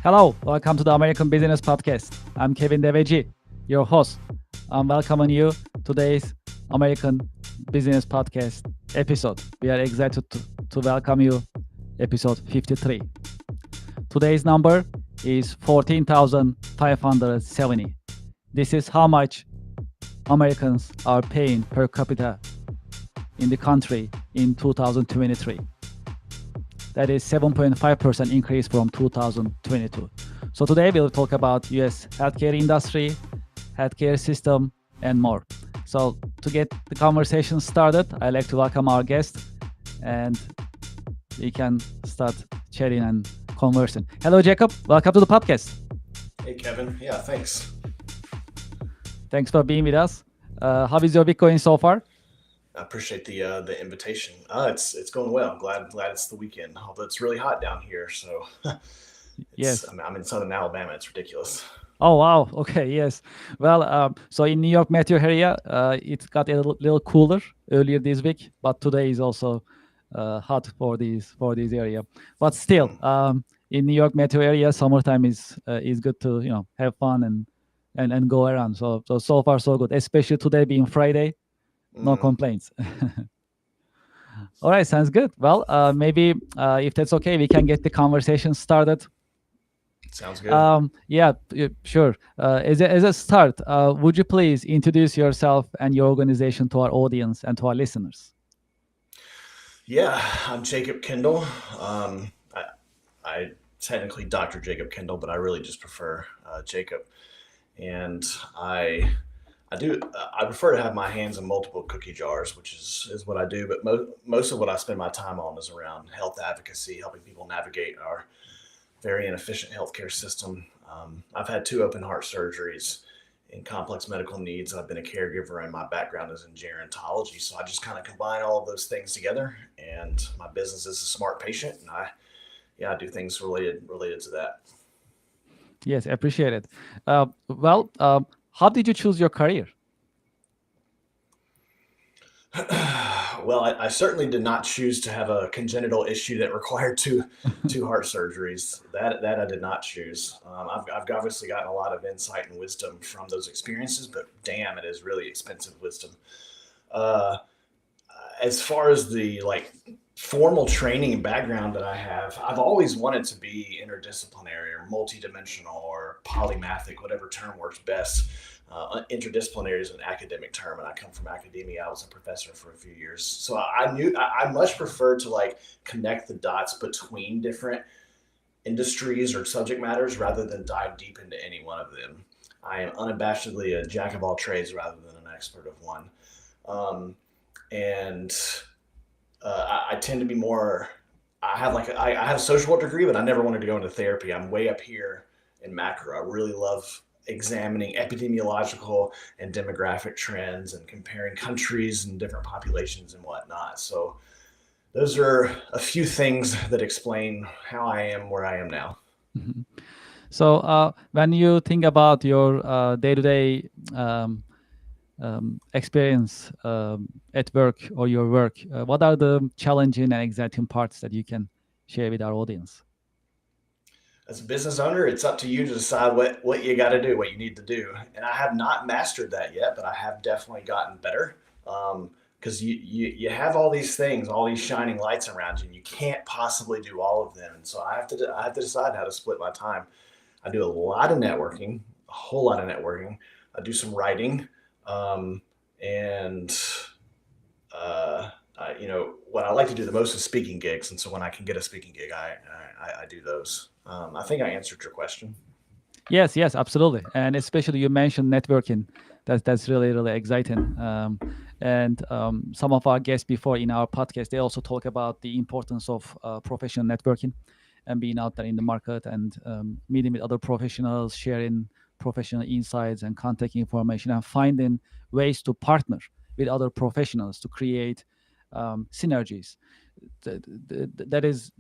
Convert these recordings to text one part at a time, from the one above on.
Hello, welcome to the American Business Podcast. I'm Kevin Deveji, your host. I'm welcoming you today's American Business Podcast episode. We are excited to welcome you, episode 53. Today's number is 14,570. This is how much Americans are paying per capita in the country in 2023. That is 7.5% increase from 2022. So today we'll talk about US healthcare industry, healthcare system, and more. So to get the conversation started, I'd like to welcome our guest, and we can start chatting and conversing. Hello, Jacob. Welcome to the podcast. Hey, Kevin. Yeah, thanks. Thanks for being with us. How is your week going so far? I appreciate the invitation. It's going well. I'm glad it's the weekend. Although it's really hot down here, so Yes. I'm in southern Alabama. It's ridiculous. Oh wow. Okay. Yes. Well, so in New York metro area, it got a little cooler earlier this week, but today is also hot for this area. But still, Mm, in New York metro area, summertime is good to have fun and go around. So far so good. Especially today being Friday, no mm, complaints. All right, sounds good. Well, maybe if that's okay, we can get the conversation started. sounds good. Yeah, sure. As a start, would you please introduce yourself and your organization to our audience and to our listeners? Yeah, I'm Jacob Kendall. I technically Dr. Jacob Kendall, but I really just prefer Jacob. And I prefer to have my hands in multiple cookie jars, which is what I do. But most of what I spend my time on is around health advocacy, helping people navigate our very inefficient healthcare system. I've had two open heart surgeries in complex medical needs. I've been a caregiver, and my background is in gerontology. So I just kind of combine all of those things together. And my business is a smart patient, and I do things related to that. Yes, appreciate it. Well, how did you choose your career? Well, I certainly did not choose to have a congenital issue that required two heart surgeries. That I did not choose. I've obviously gotten a lot of insight and wisdom from those experiences, but damn, it is really expensive wisdom. Uh, as far as the formal training and background that I have, I've always wanted to be interdisciplinary or multidimensional or polymathic, whatever term works best. Interdisciplinary is an academic term, and I come from academia. I was a professor for a few years, so I knew I much prefer to connect the dots between different industries or subject matters rather than dive deep into any one of them. I am unabashedly a jack of all trades rather than an expert of one. Um, and I tend to be more. I have a social work degree, but I never wanted to go into therapy. I'm way up here in macro. I really love examining epidemiological and demographic trends and comparing countries and different populations and whatnot. So those are a few things that explain how I am where I am now. Mhm. So when you think about your day-to-day experience at work or your work, what are the challenging and exciting parts that you can share with our audience? As a business owner, it's up to you to decide what you got to do, what you need to do. And I have not mastered that yet, but I have definitely gotten better. Because you have all these things, all these shining lights around you, and you can't possibly do all of them. And so I have to decide how to split my time. I do a lot of networking, a whole lot of networking. I do some writing, and what I like to do the most is speaking gigs. And so when I can get a speaking gig, I do those. I think I answered your question. Yes, yes, absolutely, and especially you mentioned networking. That's really exciting. And some of our guests before in our podcast, they also talk about the importance of professional networking and being out there in the market and meeting with other professionals, sharing professional insights and contact information, and finding ways to partner with other professionals to create synergies. That is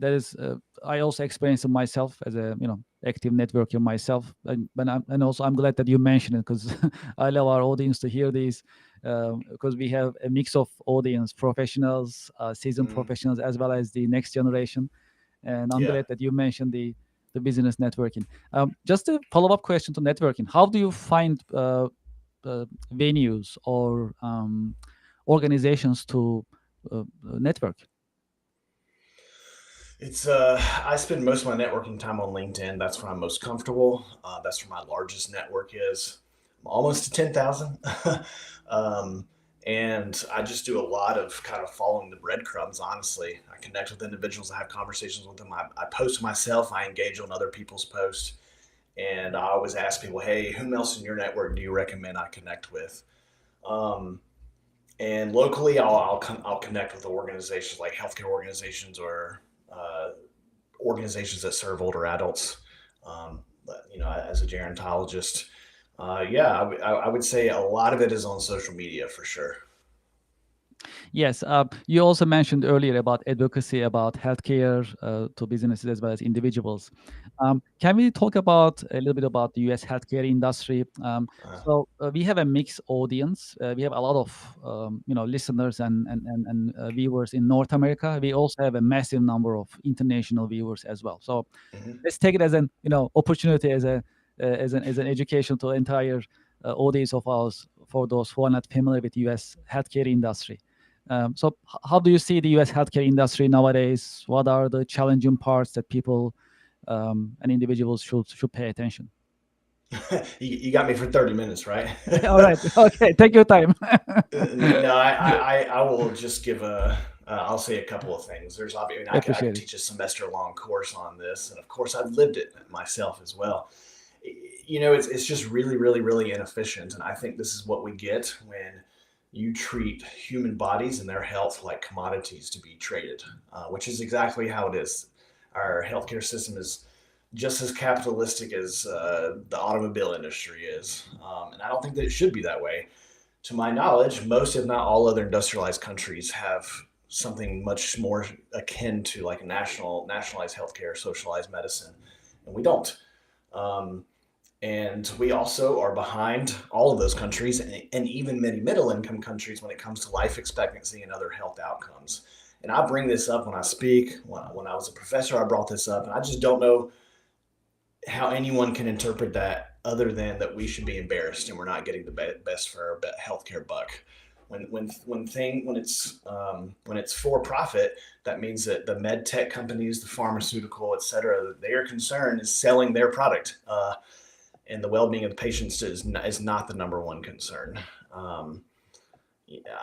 I also experienced it myself as a active networker myself, and also I'm glad that you mentioned it because I love our audience to hear this, because we have a mix of audience professionals, seasoned Mm, professionals, as well as the next generation. And I'm yeah. glad that you mentioned the the business networking. Just a follow-up question to networking. How do you find venues or organizations to network? It's I spend most of my networking time on LinkedIn. That's where I'm most comfortable. That's where my largest network is. I'm almost to 10,000. um, and I just do a lot of kind of following the breadcrumbs, honestly. I connect with individuals, I have conversations with them. I post myself, I engage on other people's posts. And I always ask people, hey, whom else in your network do you recommend I connect with? Um, and locally, I'll connect with organizations like healthcare organizations or organizations that serve older adults. But, as a gerontologist, yeah, I would say a lot of it is on social media for sure. Yes, you also mentioned earlier about advocacy about healthcare to businesses as well as individuals. Can we talk about a little bit about the U.S. healthcare industry? Uh, We have a mixed audience. We have a lot of listeners and viewers in North America. We also have a massive number of international viewers as well. So mhm. let's take it as an opportunity as a as an education to entire audience of ours for those who are not familiar with U.S. healthcare industry. How do you see the U.S. healthcare industry nowadays? What are the challenging parts that people and individuals should pay attention? You got me for 30 minutes, right? All right. Okay. Take your time. No, I will just give I'll say a couple of things. There's obviously, I could Appreciate it. teach a semester long course on this, and of course, I've lived it myself as well. It's just really, really, really inefficient, and I think this is what we get when you treat human bodies and their health like commodities to be traded, which is exactly how it is. Our healthcare system is just as capitalistic as the automobile industry is, and I don't think that it should be that way. To my knowledge, most, if not all, other industrialized countries have something much more akin to like a nationalized healthcare, socialized medicine, and we don't. Um, and we also are behind all of those countries and even many middle income countries when it comes to life expectancy and other health outcomes. And I bring this up when I speak. When I was a professor, I brought this up, and I just don't know how anyone can interpret that other than that we should be embarrassed and we're not getting the best for our healthcare buck. When it's for profit, that means that the med tech companies, the pharmaceutical, et cetera, their concern is selling their product, and the well being of the patients is not the number one concern. Um,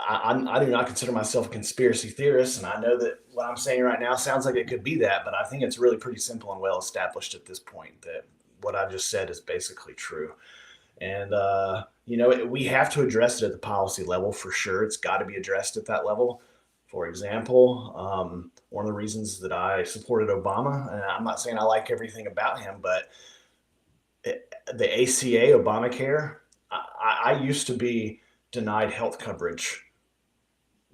I do not consider myself a conspiracy theorist, and I know that what I'm saying right now sounds like it could be that, but I think it's really pretty simple and well established at this point that what I just said is basically true. And we have to address it at the policy level for sure. It's got to be addressed at that level. For example, one of the reasons that I supported Obama, and I'm not saying I like everything about him, but the ACA, Obamacare, I used to be denied health coverage,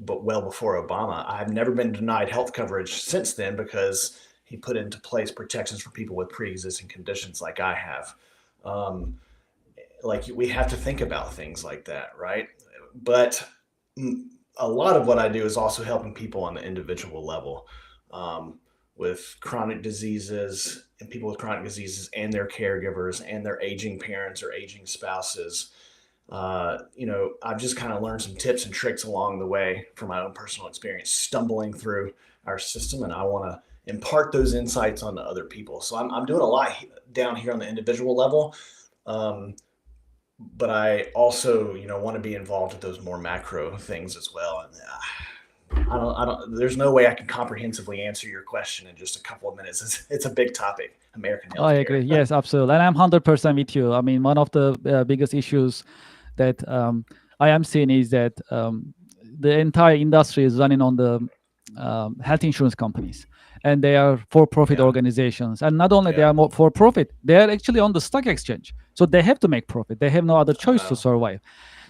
but well before Obama. I've never been denied health coverage since then because he put into place protections for people with pre-existing conditions like I have. Um, like we have to think about things like that, right? But a lot of what I do is also helping people on the individual level, um, with chronic diseases and people with chronic diseases and their caregivers and their aging parents or aging spouses. I've just kind of learned some tips and tricks along the way from my own personal experience stumbling through our system, and I want to impart those insights onto other people. So I'm doing a lot down here on the individual level, um, but I also, want to be involved with those more macro things as well. And I don't. There's no way I can comprehensively answer your question in just a couple of minutes. It's a big topic, American I agree. healthcare. Yes, absolutely. And I'm 100% with you. I mean, one of the biggest issues that I am seeing is that the entire industry is running on the health insurance companies, and they are for-profit Yeah, organizations. And not only they yeah, are more for-profit, they are actually on the stock exchange, so they have to make profit. They have no other I choice to know, survive.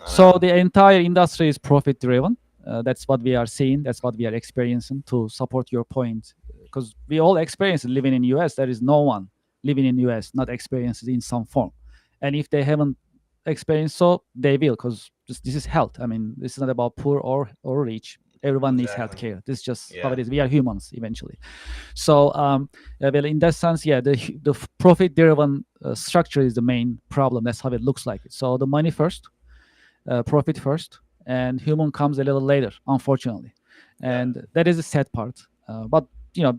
I So know. the entire industry is profit-driven. That's what we are seeing. That's what we are experiencing. To support your point, because we all experience living in US. There is no one living in US not experienced it in some form, and if they haven't experienced so, they will, because this is health. I mean, this is not about poor or rich. Everyone needs Exactly. healthcare. This is just how Yeah. it is. We are humans eventually. So, well, in that sense, yeah, the profit-driven structure is the main problem. That's how it looks like. So the money first, profit first, and human comes a little later, unfortunately, Yeah. and that is the sad part. But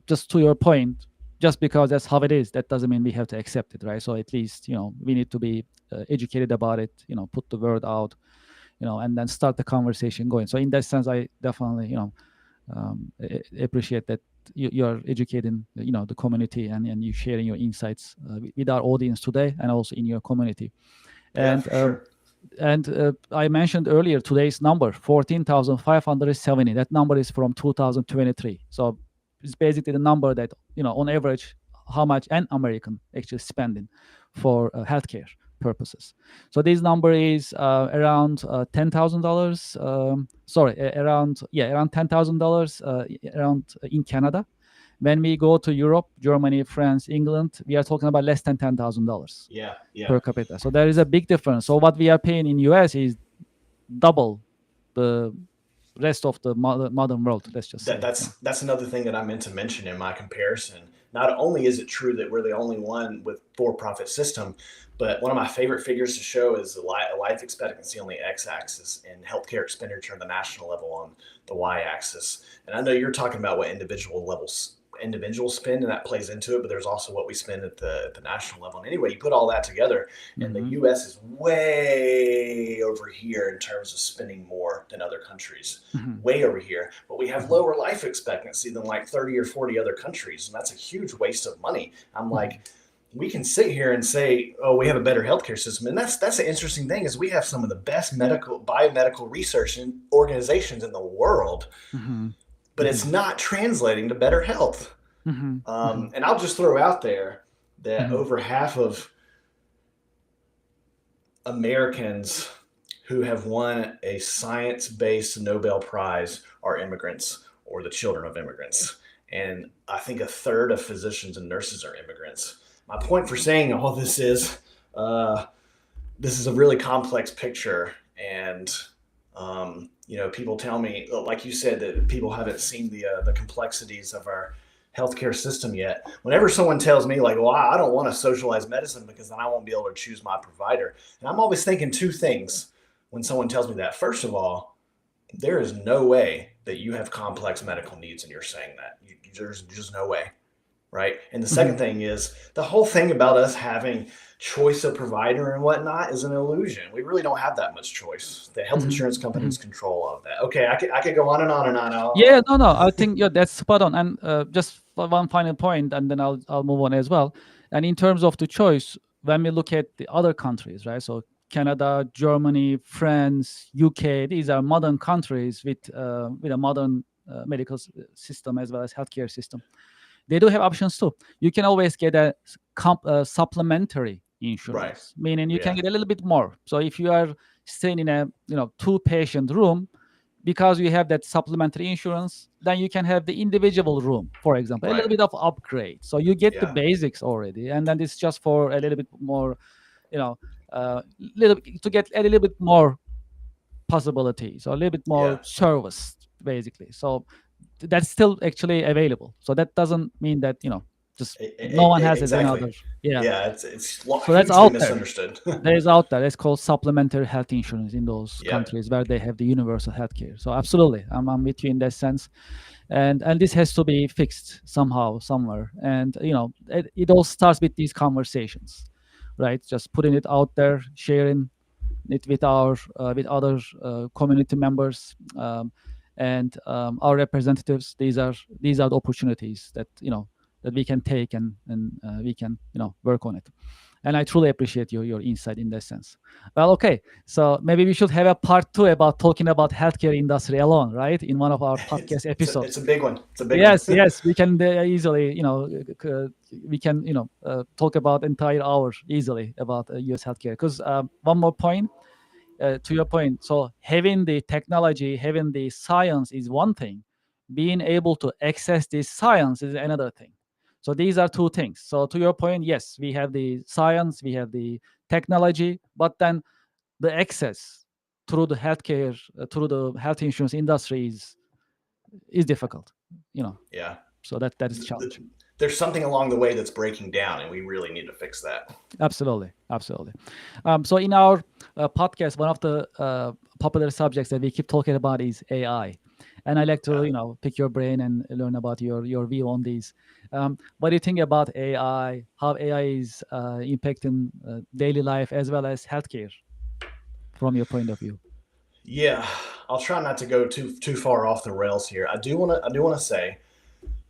just to your point, just because that's how it is, that doesn't mean we have to accept it, right? So at least we need to be educated about it. Put the word out, and then start the conversation going. So in that sense, I definitely appreciate that you're educating the community, and you sharing your insights with our audience today, and also in your community. Yeah, And for sure. I mentioned earlier today's number 14,570. That number is from 2023. So it's basically the number that on average how much an American actually spending for healthcare purposes. So this number is around $10,000. Sorry, around $10,000 around in Canada. When we go to Europe, Germany, France, England, we are talking about less than $10,000 Yeah. Yeah. per capita. So there is a big difference. So what we are paying in US is double the rest of the modern world. Let's just say. That's another thing that I meant to mention in my comparison. Not only is it true that we're the only one with for-profit system, but one of my favorite figures to show is the life expectancy on the x-axis and healthcare expenditure on the national level on the y-axis. And I know you're talking about what individuals spend, and that plays into it, but there's also what we spend at the national level. And anyway, you put all that together, and the US is way over here in terms of spending more than other countries, way over here. But we have lower life expectancy than like 30 or 40 other countries, and that's a huge waste of money. I'm like, we can sit here and say, oh, we have a better healthcare system. And that's the interesting thing is we have some of the best biomedical research organizations in the world, but it's not translating to better health. And I'll just throw out there that over half of Americans who have won a science-based Nobel Prize are immigrants or the children of immigrants. And I think a third of physicians and nurses are immigrants. My point for saying all this is a really complex picture. And people tell me, like you said, that people haven't seen the complexities of our healthcare system yet. Whenever someone tells me like, well, I don't want to socialize medicine because then I won't be able to choose my provider. And I'm always thinking two things when someone tells me that. First of all, there is no way that you have complex medical needs and you're saying that. There's just no way. Right. And the second thing is the whole thing about us having choice of provider and whatnot is an illusion. We really don't have that much choice. The health insurance companies control all of that. Okay, I could go on and on and on. Yeah, no, I think that's spot on. And just one final point, and then I'll move on as well. And in terms of the choice, when we look at the other countries, right? So Canada, Germany, France, UK, these are modern countries with a modern medical system as well as healthcare system. They do have options too. You can always get a supplementary insurance, meaning you can get a little bit more. So if you are staying in a 2-patient room, because you have that supplementary insurance, then you can have the individual room, for example, a little bit of upgrade. So you get the basics already, and then it's just for a little bit more, to get a little bit more possibility, so a little bit more service, basically. So that's still actually available. So that doesn't mean that just no one has it in Exactly. others. It's So that's hugely out there. misunderstood. There is out there. It's called supplementary health insurance in those countries where they have the universal healthcare. So absolutely, I'm with you in that sense, and this has to be fixed somehow, somewhere. And it all starts with these conversations, right? Just putting it out there, sharing it with with other community members, and our representatives. These are the opportunities that that we can take, and we can work on it. And I truly appreciate your insight in that sense. Well, okay, so maybe we should have a part 2 about talking about healthcare industry alone, right? In one of our podcast episodes. It's a big one. It's a big yes, one. yes, we can easily, we can talk about entire hour easily about U.S. healthcare. Because one more point. To your point, so having the technology, having the science is one thing. Being able to access this science is another thing. So these are two things. So to your point, yes, we have the science, we have the technology, but then the access through the healthcare, through the health insurance industry is is difficult, Yeah. So that is a challenge. There's something along the way that's breaking down, and we really need to fix that. Absolutely. So in our podcast, one of the popular subjects that we keep talking about is AI, and I like to pick your brain and learn about your view on these. What do you think about AI? How AI is impacting daily life as well as healthcare, from your point of view? Yeah, I'll try not to go too far off the rails here. I do want to say,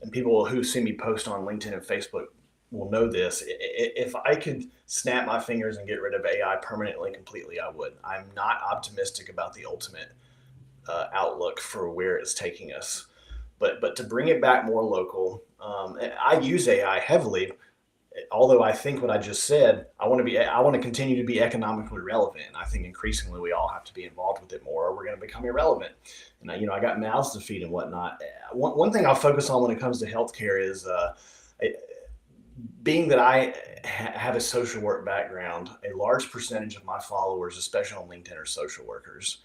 and people who see me post on LinkedIn and Facebook will know this. If I could snap my fingers and get rid of AI permanently, completely, I would. I'm not optimistic about the ultimate outlook for where it's taking us. But to bring it back more local, I use AI heavily. Although I think what I just said, I want to continue to be economically relevant. I think increasingly we all have to be involved with it more, or we're going to become irrelevant. And I got mouths to feed and whatnot. One thing I'll focus on when it comes to healthcare is being that I have a social work background. A large percentage of my followers, especially on LinkedIn, are social workers.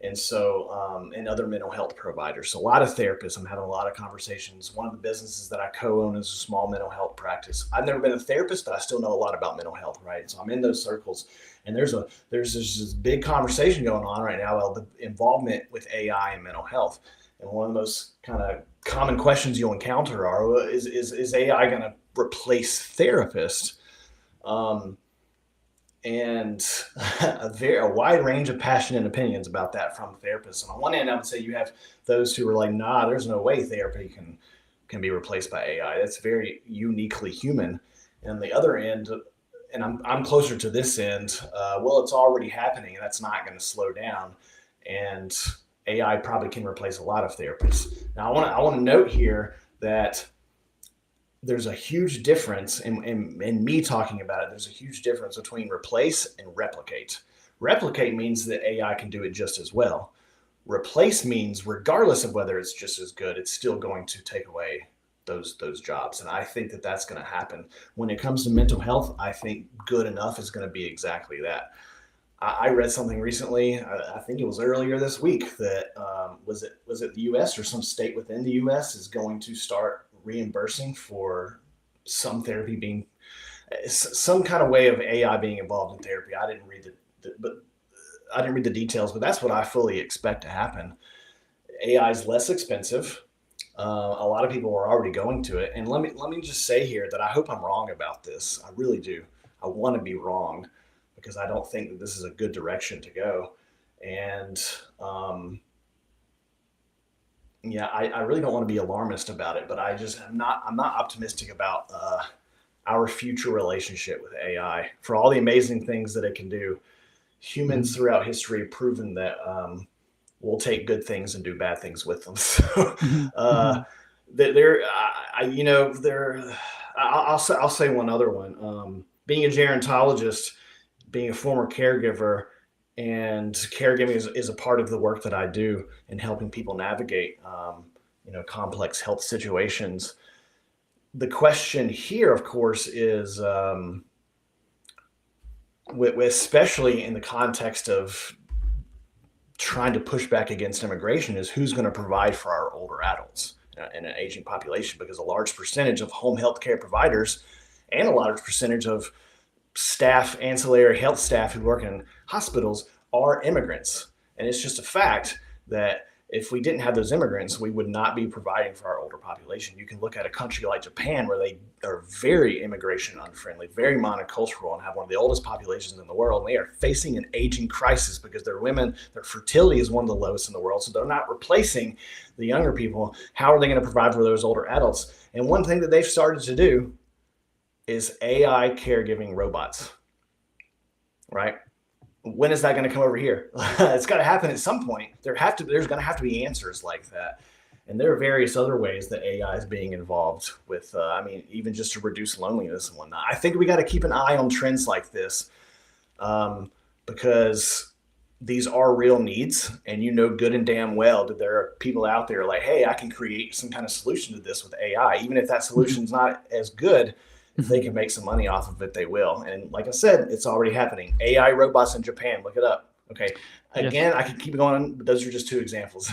And so, and other mental health providers. So a lot of therapists, I'm having a lot of conversations. One of the businesses that I co-own is a small mental health practice. I've never been a therapist, but I still know a lot about mental health, right? So I'm in those circles, and there's this big conversation going on right now about the involvement with AI and mental health. And one of the most kind of common questions you'll encounter are, is AI going to replace therapists? And a wide range of passionate opinions about that from therapists. And on one hand, I would say you have those who are like, nah, there's no way therapy can be replaced by AI. That's very uniquely human. And on the other end, and I'm closer to this end, well, it's already happening, and that's not going to slow down. And AI probably can replace a lot of therapists. Now, I want to note here that there's a huge difference in me talking about it. There's a huge difference between replace and replicate. Replicate means that AI can do it just as well. Replace means regardless of whether it's just as good, it's still going to take away those jobs. And I think that that's going to happen. When it comes to mental health, I think good enough is going to be exactly that. I read something recently, I think it was earlier this week, that was it the US or some state within the US is going to start reimbursing for some therapy being some kind of way of AI being involved in therapy. I didn't read the details, but that's what I fully expect to happen. AI is less expensive. A lot of people are already going to it. And let me just say here that I hope I'm wrong about this. I really do. I want to be wrong, because I don't think that this is a good direction to go. And I really don't want to be alarmist about it, but I'm not optimistic about our future relationship with AI. For all the amazing things that it can do, humans throughout history have proven that we'll take good things and do bad things with them. So I'll say one other one. Being a gerontologist, being a former caregiver, and caregiving is a part of the work that I do in helping people navigate, complex health situations. The question here, of course, is especially in the context of trying to push back against immigration, is who's going to provide for our older adults in an aging population, because a large percentage of home health care providers and a large percentage of staff, ancillary health staff who work in hospitals are immigrants. And it's just a fact that if we didn't have those immigrants, we would not be providing for our older population. You can look at a country like Japan, where they are very immigration unfriendly, very monocultural, and have one of the oldest populations in the world. And they are facing an aging crisis because their fertility is one of the lowest in the world. So they're not replacing the younger people. How are they going to provide for those older adults? And one thing that they've started to do is AI caregiving robots, right? When is that going to come over here? It's got to happen at some point. There's going to have to be answers like that. And there are various other ways that AI is being involved with, even just to reduce loneliness and whatnot. I think we got to keep an eye on trends like this, because these are real needs, and good and damn well that there are people out there like, hey, I can create some kind of solution to this with AI. Even if that solution's not as good, if they can make some money off of it, they will. And like I said, it's already happening. AI robots in Japan, look it up. Okay. Again, yes. I could keep going, but those are just two examples.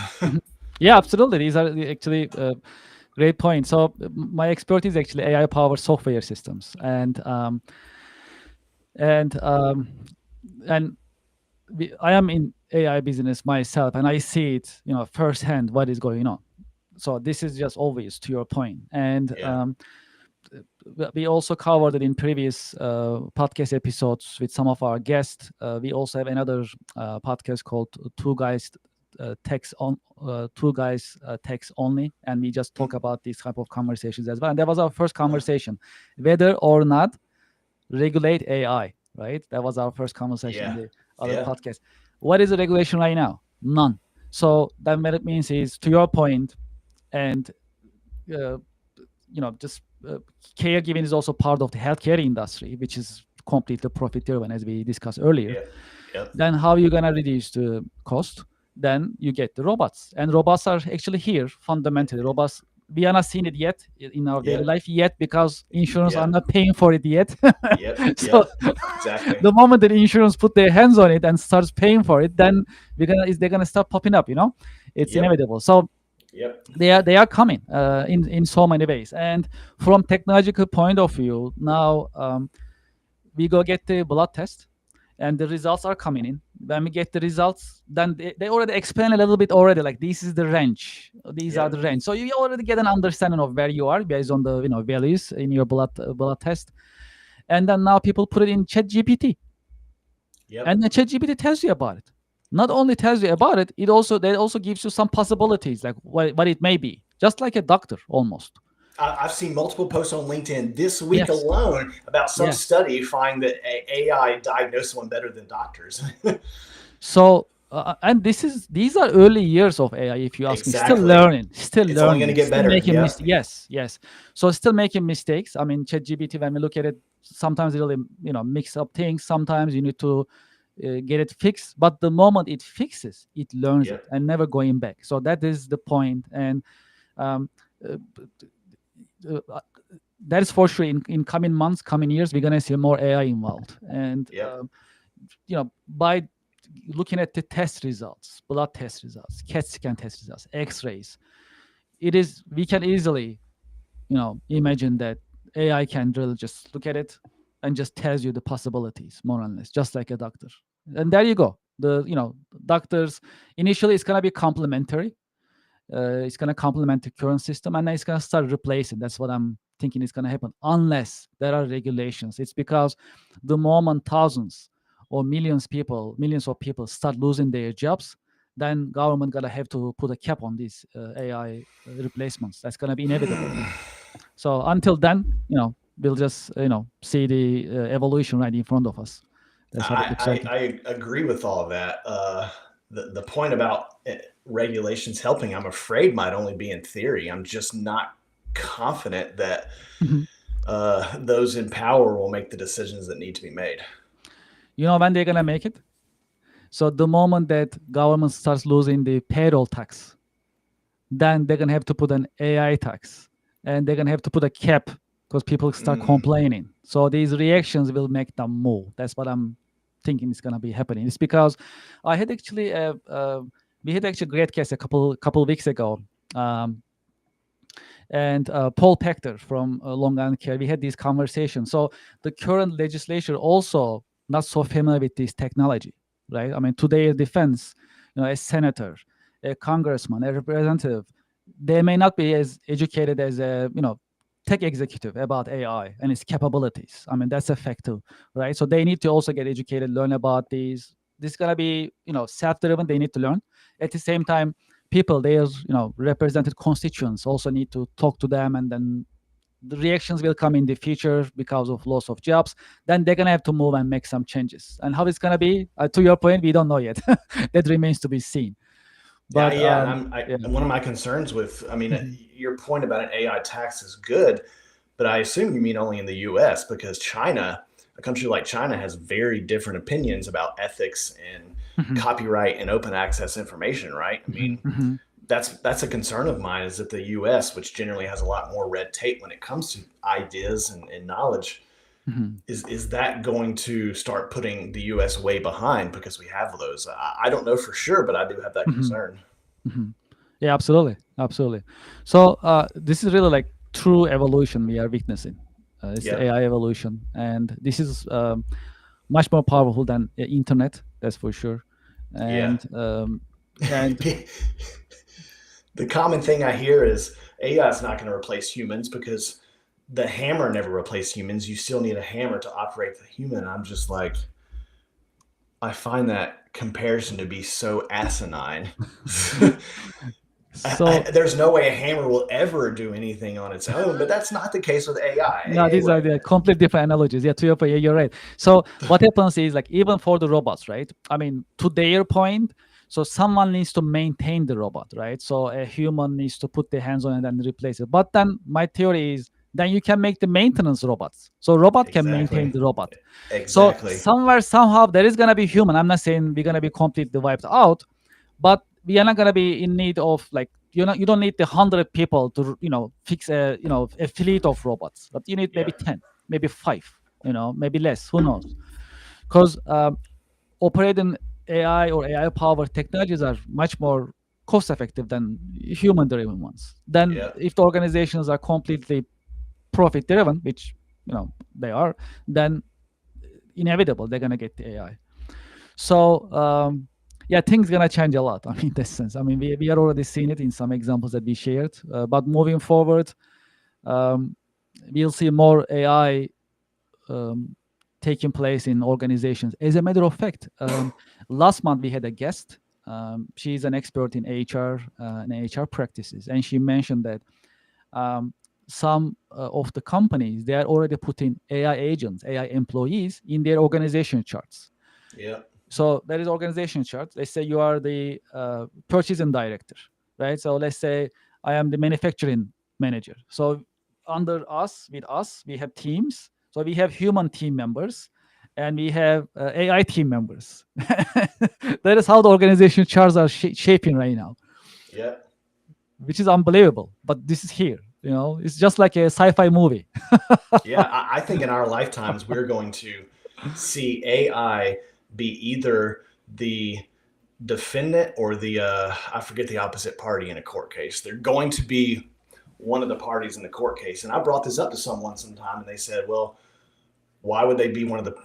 Yeah, absolutely. These are actually great points. So my expertise is actually AI powered software systems, and and I am in AI business myself, and I see it, firsthand what is going on. So this is just obvious to your point, and Yeah. we also covered it in previous podcast episodes with some of our guests. We also have another podcast called Two Guys Two Guys Text Only, and we just talk about these type of conversations as well. And that was our first conversation, whether or not regulate AI. Right? That was our first conversation in Yeah. the other Yeah. podcast. What is the regulation right now? None. So that what it means is, to your point, and uh, just caregiving is also part of the healthcare industry, which is completely profit driven, as we discussed earlier. Yep. Yep. Then how you gonna reduce the cost? Then you get the robots, and robots are actually here fundamentally. Robots, we are not seeing it yet in our daily Yep. life yet, because insurance are Yep. not paying for it yet. Yep. So Yep. Exactly. the moment that insurance put their hands on it and starts paying for it, then they're gonna start popping up. It's Yep. inevitable. So Yep. they are coming in so many ways. And from technological point of view, now we go get the blood test, and the results are coming in. When we get the results, then they already explain a little bit already, like, this is the range, these are the Yep. range. So you already get an understanding of where you are based on the values in your blood test. And then now people put it in chat gpt, Yep. and the chat gpt tells you about it. Not only tells you about it, it also gives you some possibilities, like what it may be, just like a doctor almost. I've seen multiple posts on LinkedIn this week Yes. alone about some Yeah. study finding that AI diagnosed someone better than doctors. So and these are early years of AI, if you ask me. Still Exactly. learning, It's only going to get still better. making Yeah. mistakes. Yes, yes. So still making mistakes. I mean, ChatGPT, when we look at it, sometimes it really mix up things. Sometimes you need to get it fixed. But the moment it fixes, it learns it Yep. and never going back. So that is the point. And um, uh, that is for sure. In coming months, coming years, we're gonna see more AI involved. And Yep. by looking at the test results, blood test results, CAT scan test results, X-rays, we can easily, imagine that AI can really just look at it and just tells you the possibilities, more or less, just like a doctor. And there you go. Doctors, initially it's gonna be complementary. It's gonna complement the current system, and then it's gonna start replacing. That's what I'm thinking is gonna happen, unless there are regulations. It's because the moment thousands or millions of people start losing their jobs, then government gonna have to put a cap on these AI replacements. That's gonna be inevitable. So until then, we'll just see the evolution right in front of us. That's what it looks like. I agree with all of that. The point about regulations helping, I'm afraid, might only be in theory. I'm just not confident that Mhm. those in power will make the decisions that need to be made. You know when they're gonna make it? So the moment that government starts losing the payroll tax, then they're gonna have to put an AI tax, and they're gonna have to put a cap because people start Mm. complaining. So these reactions will make them move. That's what I'm thinking is gonna be happening. It's because I had actually we had actually a great case a couple weeks ago. Um, and Paul Pector from Long Island Care, we had these conversations. So the current legislature also not so familiar with this technology, right? I mean, to their defense, a senator, a congressman, a representative, they may not be as educated as a tech executive about AI and its capabilities. I mean, that's a fact too, right? So they need to also get educated, learn about these. This is gonna be self-driven. They need to learn. At the same time, people, their represented constituents, also need to talk to them, and then the reactions will come in the future because of loss of jobs. Then they're gonna have to move and make some changes. And how it's gonna be, to your point, we don't know yet. That remains to be seen. Yeah, But yeah, yeah. and one of my concerns with, I mean, Mhm. your point about an AI tax is good, but I assume you mean only in the U.S. because China, a country like China, has very different opinions about ethics and Mhm. copyright and open access information, right? I Mhm. mean, Mhm. that's a concern of mine is that the U.S., which generally has a lot more red tape when it comes to ideas and knowledge, Mhm. is that going to start putting the U.S. way behind because we have those? I don't know for sure, but I do have that Mhm. concern. Mhm. Yeah, absolutely, absolutely. So this is really like true evolution we are witnessing. It's the Yep. AI evolution, and this is much more powerful than the internet. That's for sure. Yeah. And The common thing I hear is AI is not going to replace humans because the hammer never replaced humans. You still need a hammer to operate the human. I'm just like, I find that comparison to be so asinine. so There's no way a hammer will ever do anything on its own, but that's not the case with AI. no, these are Anyway, the complete different analogies. Yeah, to your point, yeah, you're right. So what happens is like even for the robots, right? I mean, to their point, so someone needs to maintain the robot, right? So a human needs to put their hands on it and replace it. But then my theory is then you can make the maintenance robots. So robot can maintain exactly. the robot. So Exactly. somewhere, somehow there is gonna be human. I'm not saying we're gonna be completely wiped out, but we are not going to be in need of like you don't need the 100 people to fix a fleet of robots, but you need maybe Yep. 10, maybe 5, maybe less, who knows, because operating AI or AI powered technologies are much more cost effective than human driven ones. Then Yep. if the organizations are completely profit driven, which they are, then inevitable they're going to get the AI. So yeah, things gonna change a lot. I mean, in this sense. I mean, we are already seeing it in some examples that we shared. But moving forward, um, we'll see more AI um, taking place in organizations. As a matter of fact, last month we had a guest. She's an expert in HR and HR practices, and she mentioned that um, some of the companies they are already putting AI agents, AI employees in their organization charts. Yep. So there is organization chart. Let's say you are the purchasing director, right? So let's say I am the manufacturing manager. So under us, with us, we have teams. So we have human team members and we have AI team members. That is how the organization charts are shaping right now, Yep. which is unbelievable. But this is here. It's just like a sci-fi movie. Yeah. I think in our lifetimes, we're going to see AI be either the defendant or the, I forget the opposite party in a court case. They're going to be one of the parties in the court case. And I brought this up to someone sometime and they said, well, why would they be one of the,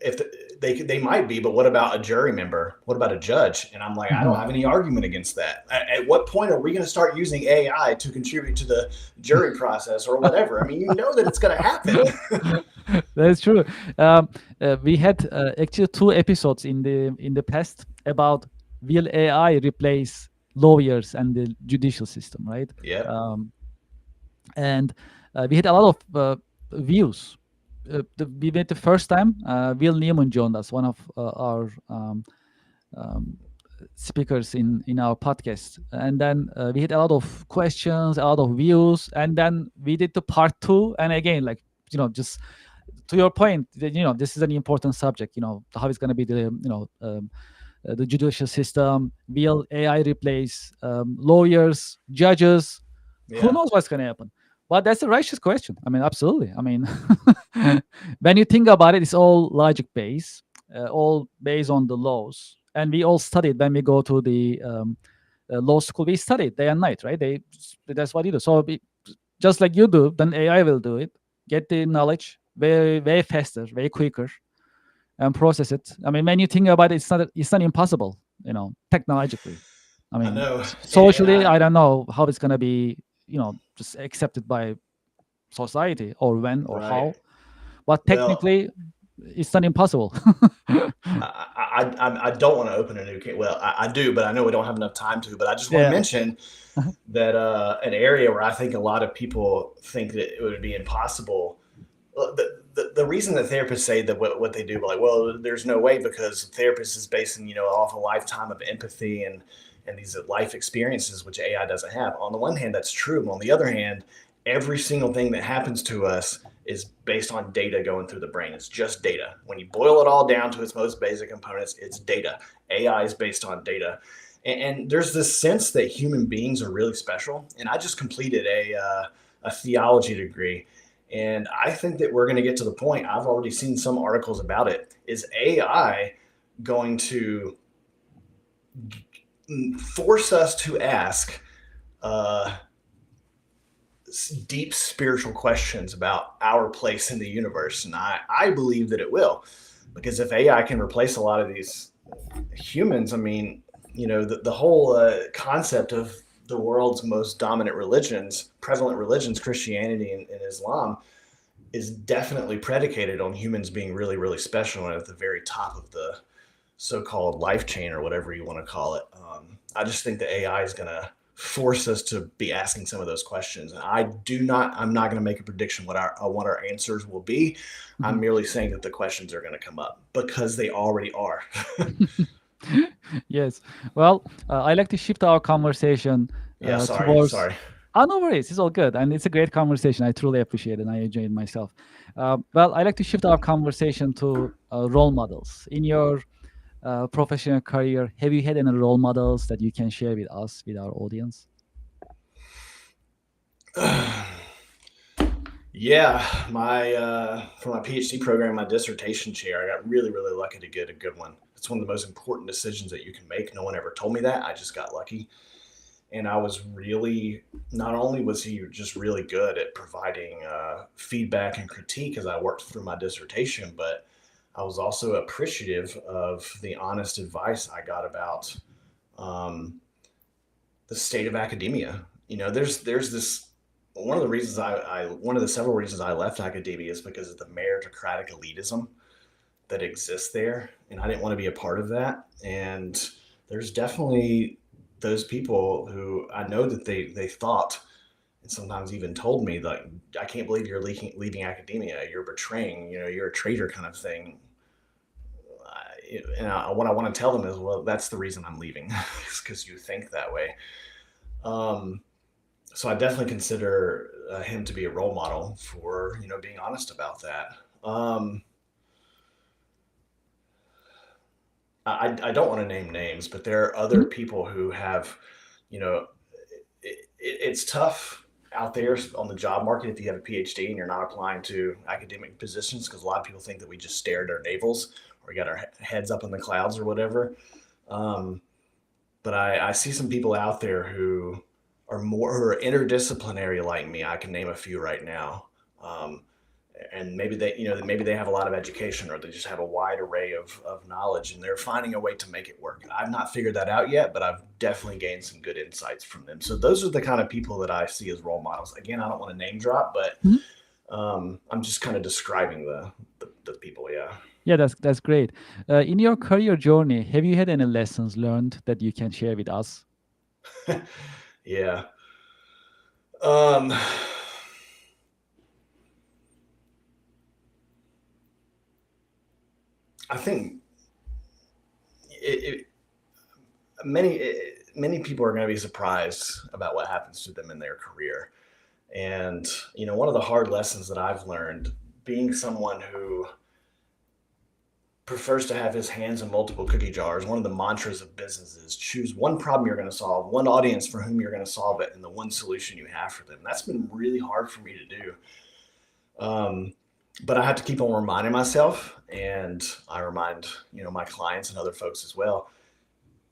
if they might be, but what about a jury member? What about a judge? And I'm like, I don't have any argument against that. At what point are we going to start using AI to contribute to the jury process or whatever? I mean, you know that it's going to happen. That's true. We had actually 2 episodes in the past about will AI replace lawyers and the judicial system, right? Yep. Um, and we had a lot of views. We met the first time. Will Neiman joined us, one of our um, speakers in our podcast, and then we had a lot of questions, a lot of views, and then we did the part 2, and again, like just to your point, this is an important subject. How it's going to be the judicial system. Will AI replace lawyers, judges? Who Yeah. knows what's going to happen? But that's a righteous question. I mean, absolutely. I mean, when you think about it, it's all logic based, all based on the laws. And we all studied when we go to the law school. We studied day and night, right? That's what you do. So just like you do, then AI will do it. Get the knowledge very, very faster, very quicker, and process it. I mean, when you think about it, it's not impossible, technologically. I I mean, know. And socially, I don't know how it's gonna be, just accepted by society or when or right. how, but Well, technically, it's not impossible. I don't want to open a new case. Well, I do, but I know we don't have enough time to. But I just want to Yeah. mention that an area where I think a lot of people think that it would be impossible. The reason that therapists say that what they do, like, well, there's no way because therapist is basing, off a lifetime of empathy and these life experiences, which AI doesn't have. On the one hand, that's true. On the other hand, every single thing that happens to us is based on data going through the brain. It's just data. When you boil it all down to its most basic components, it's data. AI is based on data. And there's this sense that human beings are really special. And I just completed a theology degree. And I think that we're going to get to the point, I've already seen some articles about it. Is AI going to force us to ask uh, deep spiritual questions about our place in the universe. And I believe that it will, because if AI can replace a lot of these humans, I mean, the whole concept of the world's most dominant religions, prevalent religions, Christianity and Islam, is definitely predicated on humans being really, really special and at the very top of the so-called life chain or whatever you want to call it. I just think the AI is going to force us to be asking some of those questions. And I'm not going to make a prediction what our answers will be. I'm Mhm. merely saying that the questions are going to come up because they already are. Yes. Well, I like to shift our conversation Yeah, sorry, towards. sorry. Oh, no worries. It's all good. And it's a great conversation. I truly appreciate it. And I enjoyed myself. Well, I like to shift our conversation to role models. In your professional career, have you had any role models that you can share with us, with our audience? Yeah, my for my PhD program, my dissertation chair, I got really, really lucky to get a good one. It's one of the most important decisions that you can make. No one ever told me that. I just got lucky. And I was really, not only was he just really good at providing feedback and critique as I worked through my dissertation, but I was also appreciative of the honest advice I got about um, the state of academia. There's this one of the reasons one of the several reasons I left academia is because of the meritocratic elitism that exists there, and I didn't want to be a part of that. And there's definitely those people who I know that they thought and sometimes even told me like, I can't believe you're leaving academia. You're betraying. You're a traitor, kind of thing. What I want to tell them is, well, that's the reason I'm leaving, is because you think that way. Um, so I definitely consider him to be a role model for being honest about that. I don't want to name names, but there are other Mhm. people who have, you know, it's tough out there on the job market if you have a PhD and you're not applying to academic positions, because a lot of people think that we just stare at our navels or we got our heads up in the clouds or whatever. Um, but I see some people out there who are interdisciplinary like me. I can name a few right now. Um, and maybe they have a lot of education, or they just have a wide array of knowledge, and they're finding a way to make it work. I've not figured that out yet, but I've definitely gained some good insights from them. So those are the kind of people that I see as role models. Again, I don't want to name drop, but Mhm. I'm just kind of describing the people. Yeah. Yeah, that's great. In your career journey, have you had any lessons learned that you can share with us? Yeah. um I think it many people are going to be surprised about what happens to them in their career. And one of the hard lessons that I've learned, being someone who prefers to have his hands in multiple cookie jars, one of the mantras of business is choose one problem you're going to solve, one audience for whom you're going to solve it, and the one solution you have for them. That's been really hard for me to do. Um, but I have to keep on reminding myself, and I remind my clients and other folks as well.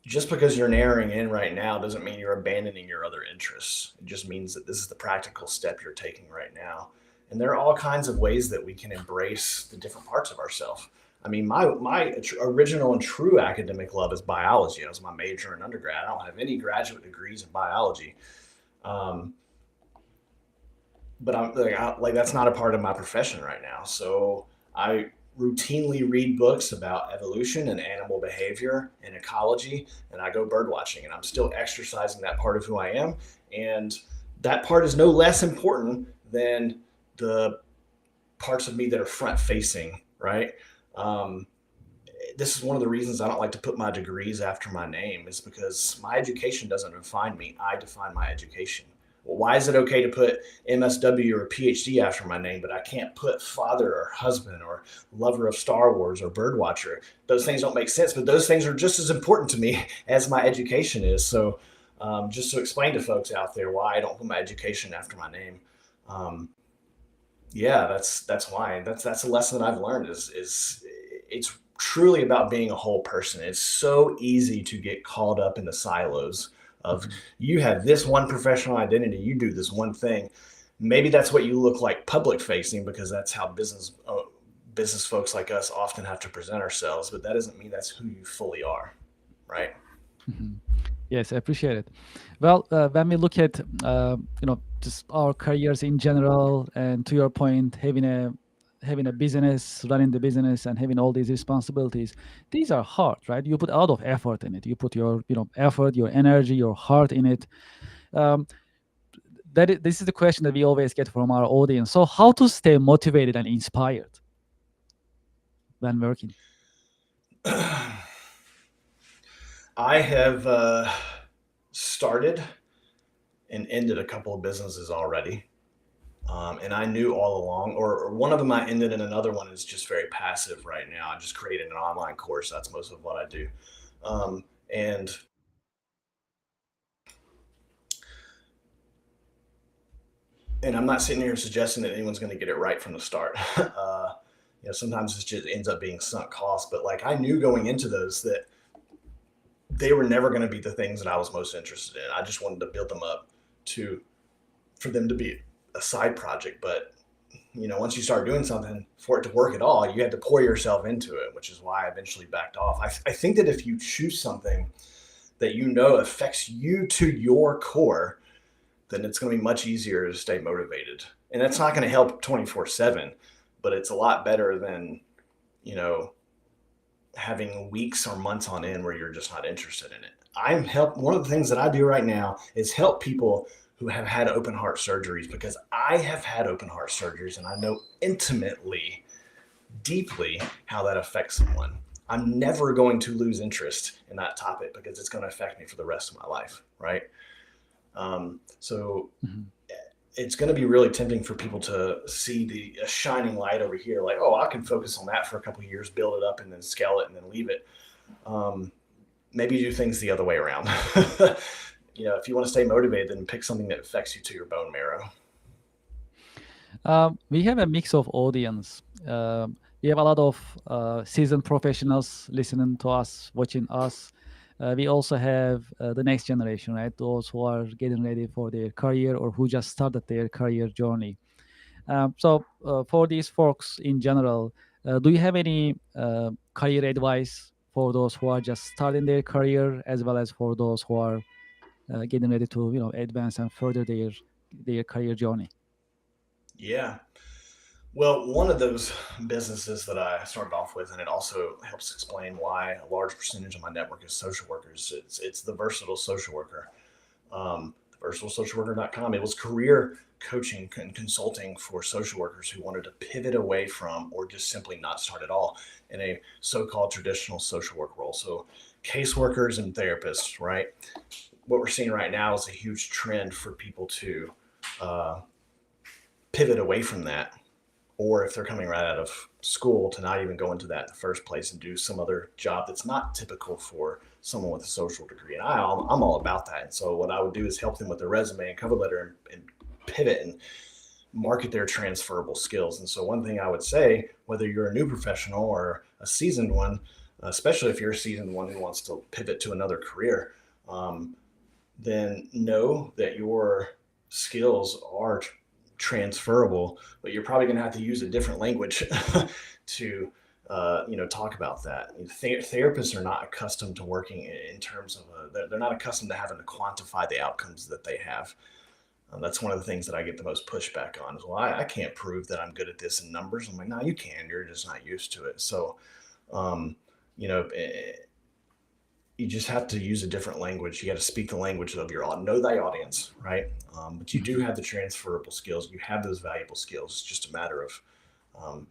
Just because you're narrowing in right now doesn't mean you're abandoning your other interests. It just means that this is the practical step you're taking right now. And there are all kinds of ways that we can embrace the different parts of ourselves. I mean, my original and true academic love is biology. That was my major in undergrad. I don't have any graduate degrees in biology, um, but like that's not a part of my profession right now. So I routinely read books about evolution and animal behavior and ecology, and I go bird watching, and I'm still exercising that part of who I am. And that part is no less important than the parts of me that are front facing, right? Um, this is one of the reasons I don't like to put my degrees after my name, is because my education doesn't define me. I define my education. Well, why is it okay to put MSW or PhD after my name, but I can't put father or husband or lover of Star Wars or birdwatcher? Those things don't make sense, but those things are just as important to me as my education is. So, just to explain to folks out there why I don't put my education after my name. Um, yeah, that's why. That's a lesson that I've learned is it's truly about being a whole person. It's so easy to get caught up in the silos of Mhm. you have this one professional identity, you do this one thing. Maybe that's what you look like public facing because that's how business folks like us often have to present ourselves, but that doesn't mean that's who you fully are, right? Mhm. Yes, I appreciate it. Well, when we look at just our careers in general, and to your point, having a business, running the business, and having all these responsibilities, these are hard, right? You put a lot of effort in it. You put your effort, your energy, your heart in it. Um, this is the question that we always get from our audience. So, how to stay motivated and inspired when working? I have started and ended a couple of businesses already. And I knew all along, or one of them I ended, and another one is just very passive right now. I just created an online course. That's most of what I do. Um, and and I'm not sitting here suggesting that anyone's going to get it right from the start. Sometimes it just ends up being sunk cost. But like I knew going into those that they were never going to be the things that I was most interested in. I just wanted to build them up to for them to be a side project. But once you start doing something for it to work at all, you have to pour yourself into it, which is why I eventually backed off. I think that if you choose something that affects you to your core, then it's going to be much easier to stay motivated. And that's not going to help 24/7, but it's a lot better than, you know, having weeks or months on end where you're just not interested in it. One of the things that I do right now is help people who have had open heart surgeries because I have had open heart surgeries and I know intimately, deeply how that affects someone. I'm never going to lose interest in that topic because it's going to affect me for the rest of my life, right? So Mhm. it's going to be really tempting for people to see a shining light over here, like, oh, I can focus on that for a couple of years, build it up, and then scale it, and then leave it. Um, Maybe do things the other way around. If you want to stay motivated, then pick something that affects you to your bone marrow. We have a mix of audience. We have a lot of seasoned professionals listening to us, watching us. We also have the next generation, right? Those who are getting ready for their career or who just started their career journey. So, for these folks in general, do you have any career advice for those who are just starting their career, as well as for those who are getting ready to, advance and further their career journey? Yeah. Well, one of those businesses that I started off with, and it also helps explain why a large percentage of my network is social workers. It's the versatile social worker. Versatilesocialworker.com. It was career coaching and consulting for social workers who wanted to pivot away from or just simply not start at all in a so-called traditional social work role. So caseworkers and therapists, right? What we're seeing right now is a huge trend for people to uh, pivot away from that, or if they're coming right out of school, to not even go into that in the first place and do some other job that's not typical for someone with a social degree. And I'm all about that. And so what I would do is help them with their resume and cover letter and pivot and market their transferable skills. And so one thing I would say, whether you're a new professional or a seasoned one, especially if you're a seasoned one who wants to pivot to another career, um, then know that your skills are transferable, but you're probably going to have to use a different language to talk about that. Therapists are not accustomed to working in terms of they're not accustomed to having to quantify the outcomes that they have. That's one of the things that I get the most pushback on is, well, I can't prove that I'm good at this in numbers. I'm like, no, you can. You're just not used to it. So, um, you know, eh, you just have to use a different language. You got to speak the language of your audience, know thy audience, right? But you do Mhm. have the transferable skills. You have those valuable skills. It's just a matter of um,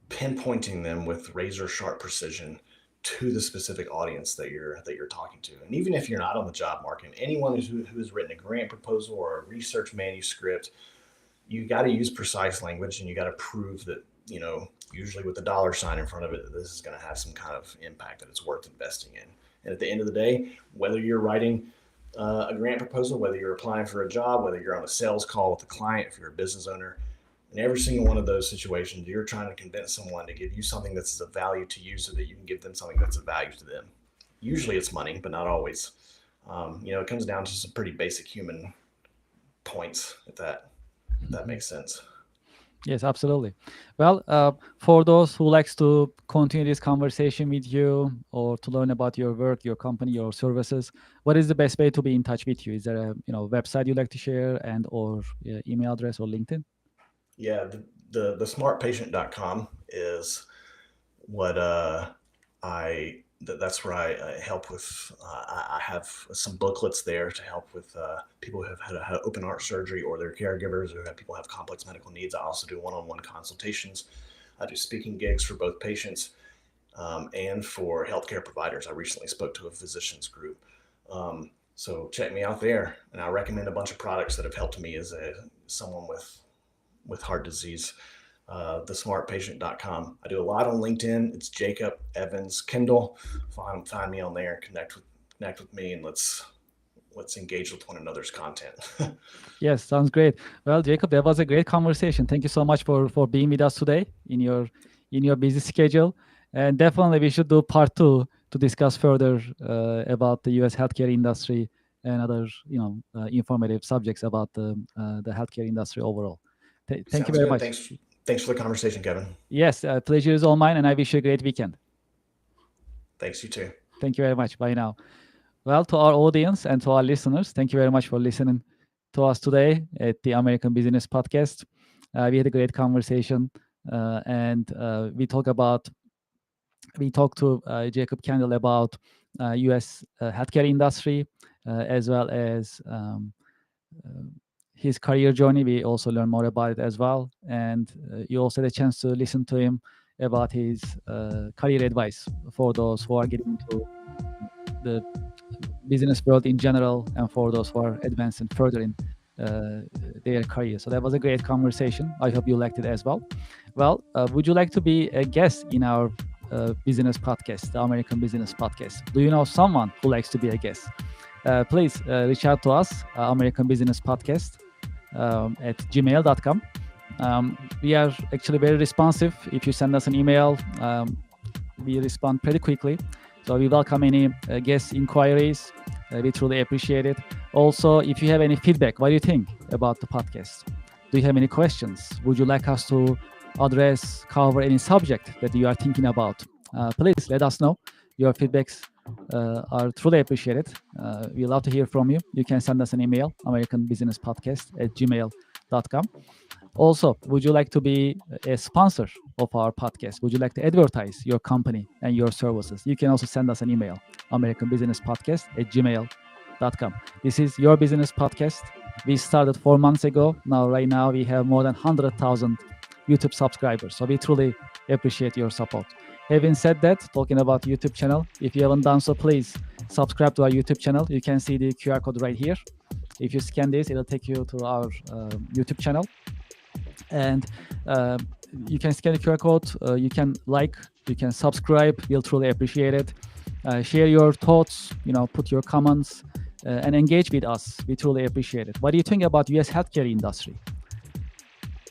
pinpointing them with razor sharp precision to the specific audience that you're talking to. And even if you're not on the job market, anyone who has written a grant proposal or a research manuscript, you got to use precise language and you got to prove that usually with the dollar sign in front of it, that this is going to have some kind of impact that it's worth investing in. And at the end of the day, whether you're writing a grant proposal, whether you're applying for a job, whether you're on a sales call with a client, if you're a business owner, in every single one of those situations, you're trying to convince someone to give you something that's of value to you so that you can give them something that's of value to them. Usually it's money, but not always. It comes down to some pretty basic human points, if that makes sense. Yes, absolutely. Well, for those who likes to continue this conversation with you or to learn about your work, your company, your services, what is the best way to be in touch with you? Is there a website you like to share and or email address or LinkedIn? Yeah, the smartpatient.com is what that's where I help with. I have some booklets there to help with people who have had open heart surgery or their caregivers, or people have complex medical needs. I also do one-on-one consultations. I do speaking gigs for both patients and for healthcare providers. I recently spoke to a physicians group. So check me out there, and I recommend a bunch of products that have helped me as someone with heart disease. Thesmartpatient.com. I do a lot on LinkedIn. It's Jacob Evans Kendall. Find me on there, connect with me, and let's engage with one another's content. Yes, sounds great. Well, Jacob, that was a great conversation. Thank you so much for being with us today in your busy schedule. And definitely we should do part 2 to discuss further about the U.S. healthcare industry and other informative subjects about the healthcare industry overall. Thank you Sounds very good. much. Thanks for the conversation, Kevin. Yes, pleasure is all mine, and I wish you a great weekend. Thanks, you too. Thank you very much. Bye now. Well, to our audience and to our listeners, thank you very much for listening to us today at the American Business Podcast. We had a great conversation, and we talked to Jacob Kendall about U.S. Healthcare industry, as well as his career journey. We also learned more about it as well, and you also had a chance to listen to him about his career advice for those who are getting into the business world in general, and for those who are advancing further in their career. So that was a great conversation. I hope you liked it as well. Well, would you like to be a guest in our business podcast, the American Business Podcast? Do you know someone who likes to be a guest? Please reach out to us, American Business Podcast at gmail.com. We are actually very responsive. If you send us an email, we respond pretty quickly. So we welcome any guest inquiries. We truly appreciate it. Also, if you have any feedback, what do you think about the podcast? Do you have any questions? Would you like us to cover any subject that you are thinking about? Please let us know. Your feedbacks are truly appreciated. We love to hear from you. You can send us an email, americanbusinesspodcast@gmail.com. Also, would you like to be a sponsor of our podcast? Would you like to advertise your company and your services? You can also send us an email, americanbusinesspodcast@gmail.com. This is your business podcast. We started 4 months ago. Right now, we have more than 100,000 YouTube subscribers. So we truly appreciate your support. Having said that, talking about YouTube channel, if you haven't done so, please subscribe to our YouTube channel. You can see the QR code right here. If you scan this, it'll take you to our YouTube channel. And you can scan the QR code, you can like, you can subscribe. We'll truly appreciate it. Share your thoughts, put your comments and engage with us. We truly appreciate it. What do you think about US healthcare industry?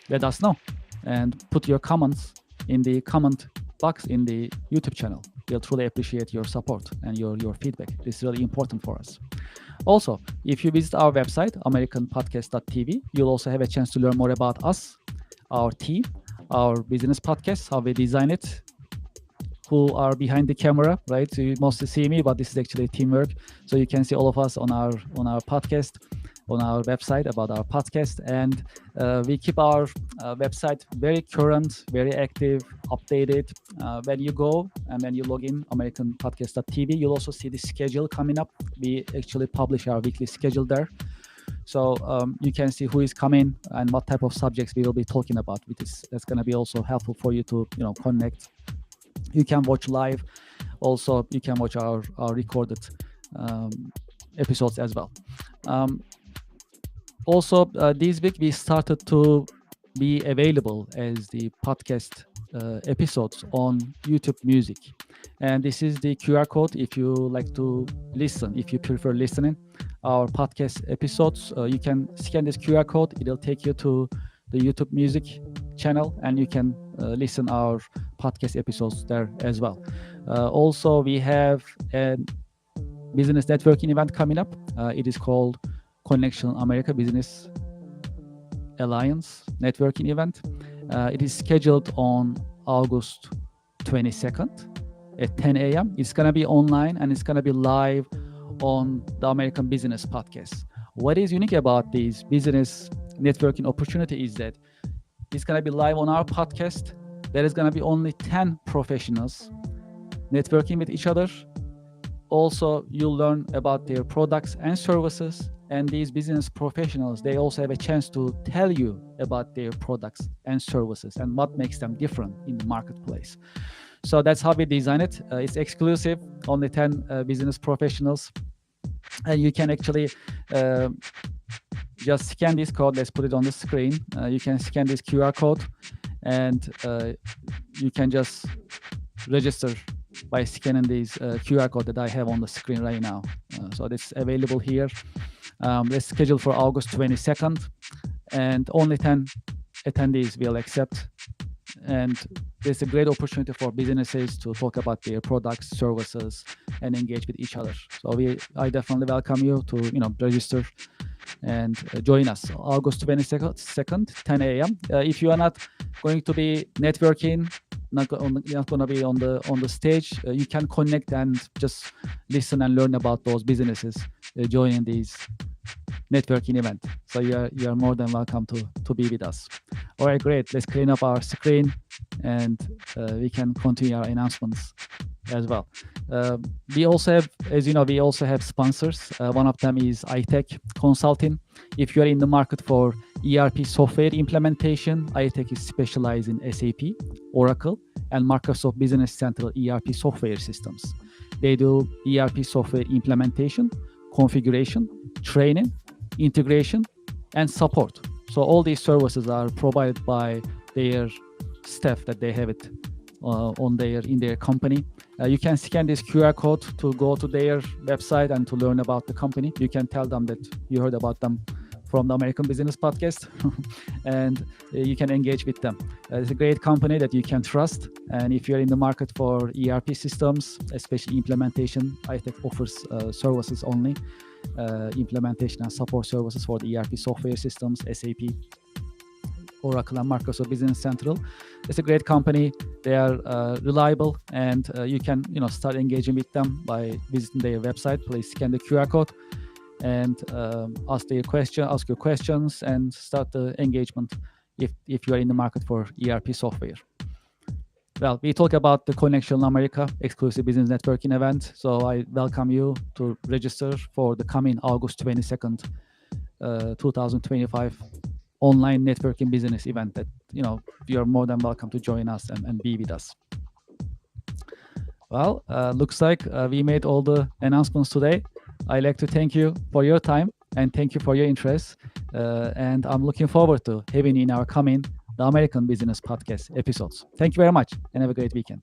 Let us know and put your comments in the comment box in the YouTube channel. We'll truly appreciate your support and your feedback. This is really important for us. Also, if you visit our website, americanpodcast.tv, you'll also have a chance to learn more about us, our team, our business podcast, how we design it, who are behind the camera, right? So you mostly see me, but this is actually teamwork. So you can see all of us on our podcast, on our website about our podcast. And we keep our website very current, very active, updated. When you go and when you log in, americanpodcast.tv, you'll also see the schedule coming up. We actually publish our weekly schedule there. So you can see who is coming and what type of subjects we will be talking about. That's going to be also helpful for you to connect. You can watch live. Also, you can watch our recorded episodes as well. Also, this week we started to be available as the podcast episodes on YouTube Music. And this is the QR code if you like to listen, if you prefer listening our podcast episodes. You can scan this QR code. It'll take you to the YouTube Music channel, and you can listen our podcast episodes there as well. Also, we have an business networking event coming up. It is called Connection America Business Alliance networking event. It is scheduled on August 22nd at 10 a.m. It's going to be online and it's going to be live on the American Business Podcast. What is unique about this business networking opportunity is that it's going to be live on our podcast. There is going to be only 10 professionals networking with each other. Also, you'll learn about their products and services. And these business professionals, they also have a chance to tell you about their products and services and what makes them different in the marketplace. So that's how we design it. It's exclusive, only 10 business professionals. And you can actually just scan this code. Let's put it on the screen. You can scan this QR code and you can just register by scanning these QR code that I have on the screen right now. So it's available here. Let's schedule for August 22nd, and only 10 attendees will accept. And it's a great opportunity for businesses to talk about their products, services, and engage with each other. So I definitely welcome you to register and join us August 22nd, 10 a.m. If you are not going to be networking, not going to be on the stage, you can connect and just listen and learn about those businesses joining these networking event. So you are more than welcome to be with us. All right, great. Let's clean up our screen and we can continue our announcements as well. We also have, as you know, we also have sponsors. One of them is iTech Consulting. If you are in the market for ERP software implementation, iTech is specialized in SAP, Oracle, and Microsoft Business Central ERP software systems. They do ERP software implementation, configuration, training, integration, and support. So all these services are provided by their staff that they have it in their company. You can scan this QR code to go to their website and to learn about the company. You can tell them that you heard about them from the American Business Podcast and you can engage with them. It's a great company that you can trust. And if you're in the market for ERP systems, especially implementation, iTech offers services only, implementation and support services for the ERP software systems, SAP, Oracle, and Microsoft Business Central. It's a great company. They are reliable, and you can start engaging with them by visiting their website. Please scan the QR code and ask your questions and start the engagement if you are in the market for ERP software. Well, we talk about the Connection America exclusive business networking event. So I welcome you to register for the coming August 22nd, 2025 online networking business event that, you're more than welcome to join us and be with us. Well, looks like we made all the announcements today. I'd like to thank you for your time and thank you for your interest. And I'm looking forward to having you in our coming The American Business Podcast episodes. Thank you very much and have a great weekend.